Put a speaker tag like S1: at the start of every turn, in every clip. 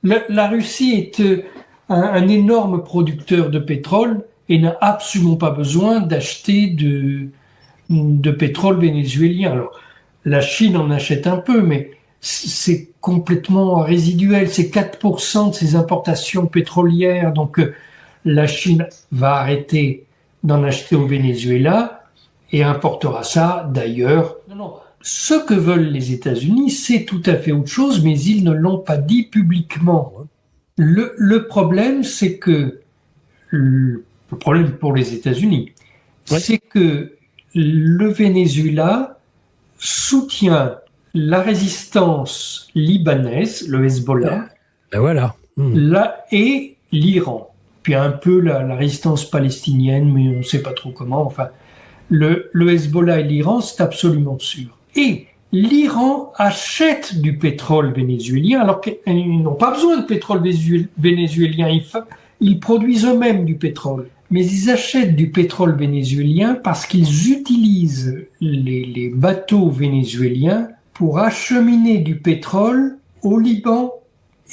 S1: La Russie est un énorme producteur de pétrole et n'a absolument pas besoin d'acheter de pétrole vénézuélien. Alors, la Chine en achète un peu, mais c'est complètement résiduel. C'est 4% de ses importations pétrolières. Donc, la Chine va arrêter d'en acheter au Venezuela et importera ça d'ailleurs. Non. Ce que veulent les États-Unis, c'est tout à fait autre chose, mais ils ne l'ont pas dit publiquement. Le problème, c'est que le problème pour les États-Unis, c'est que le Venezuela soutient la résistance libanaise, le Hezbollah, et l'Iran. Puis un peu la résistance palestinienne, mais on ne sait pas trop comment. Enfin, le Hezbollah et l'Iran, c'est absolument sûr. Et l'Iran achète du pétrole vénézuélien, alors qu'ils n'ont pas besoin de pétrole vénézuélien. Ils produisent eux-mêmes du pétrole. Mais ils achètent du pétrole vénézuélien parce qu'ils utilisent les bateaux vénézuéliens pour acheminer du pétrole au Liban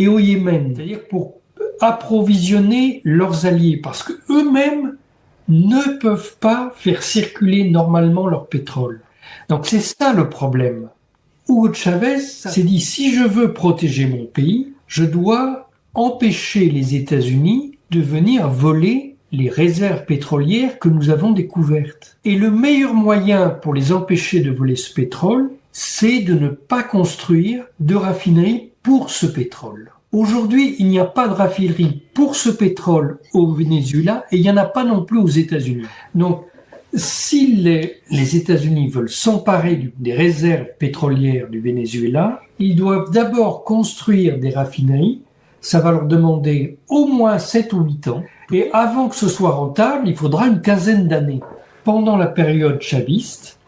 S1: et au Yémen. C'est-à-dire pour approvisionner leurs alliés, parce qu'eux-mêmes ne peuvent pas faire circuler normalement leur pétrole. Donc c'est ça le problème. Hugo Chavez s'est dit, si je veux protéger mon pays, je dois empêcher les États-Unis de venir voler les réserves pétrolières que nous avons découvertes. Et le meilleur moyen pour les empêcher de voler ce pétrole, c'est de ne pas construire de raffinerie pour ce pétrole. Aujourd'hui, il n'y a pas de raffinerie pour ce pétrole au Venezuela et il n'y en a pas non plus aux États-Unis. Donc, si les États-Unis veulent s'emparer des réserves pétrolières du Venezuela, ils doivent d'abord construire des raffineries. Ça va leur demander au moins 7 ou 8 ans. Et avant que ce soit rentable, il faudra une quinzaine d'années. Pendant la période chaviste,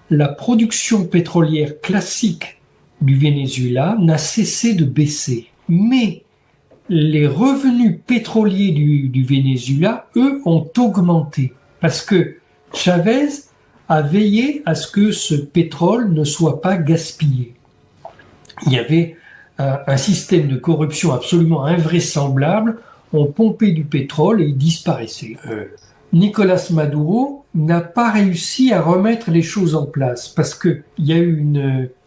S1: la production pétrolière classique du Venezuela n'a cessé de baisser. Mais les revenus pétroliers du Venezuela, eux, ont augmenté. Parce que Chavez a veillé à ce que ce pétrole ne soit pas gaspillé. Il y avait un système de corruption absolument invraisemblable. On pompait du pétrole et il disparaissait. Nicolas Maduro n'a pas réussi à remettre les choses en place parce qu'il y a eu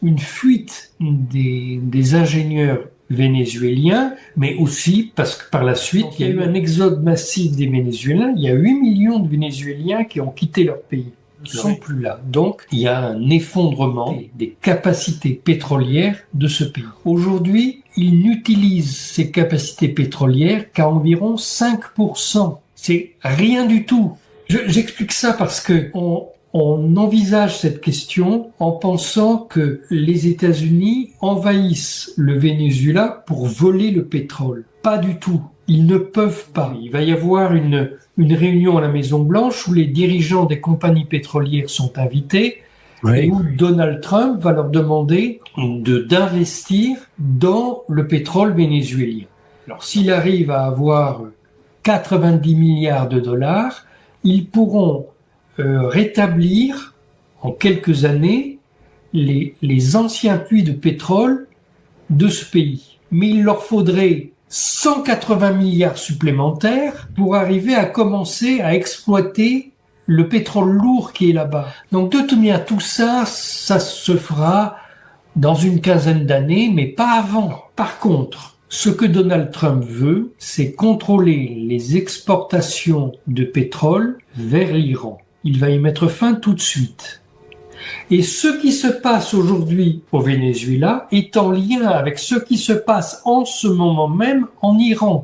S1: une fuite des ingénieurs vénézuéliens, mais aussi parce que par la suite, il y a eu un exode massif des Vénézuéliens. Il y a 8 millions de Vénézuéliens qui ont quitté leur pays. Ils ne sont plus là. Donc, il y a un effondrement des capacités pétrolières de ce pays. Aujourd'hui, il n'utilise ces capacités pétrolières qu'à environ 5%. C'est rien du tout. J'explique ça parce que on envisage cette question en pensant que les États-Unis envahissent le Venezuela pour voler le pétrole. Pas du tout. Ils ne peuvent pas. Il va y avoir une réunion à la Maison-Blanche où les dirigeants des compagnies pétrolières sont invités et où Donald Trump va leur demander d'investir dans le pétrole vénézuélien. Alors s'il arrive à avoir 90 milliards de dollars, ils pourront rétablir en quelques années les anciens puits de pétrole de ce pays. Mais il leur faudrait 180 milliards supplémentaires pour arriver à commencer à exploiter le pétrole lourd qui est là-bas. Donc de toute manière, tout ça, ça se fera dans une quinzaine d'années, mais pas avant. Par contre, ce que Donald Trump veut, c'est contrôler les exportations de pétrole vers l'Iran. Il va y mettre fin tout de suite. Et ce qui se passe aujourd'hui au Venezuela est en lien avec ce qui se passe en ce moment même en Iran.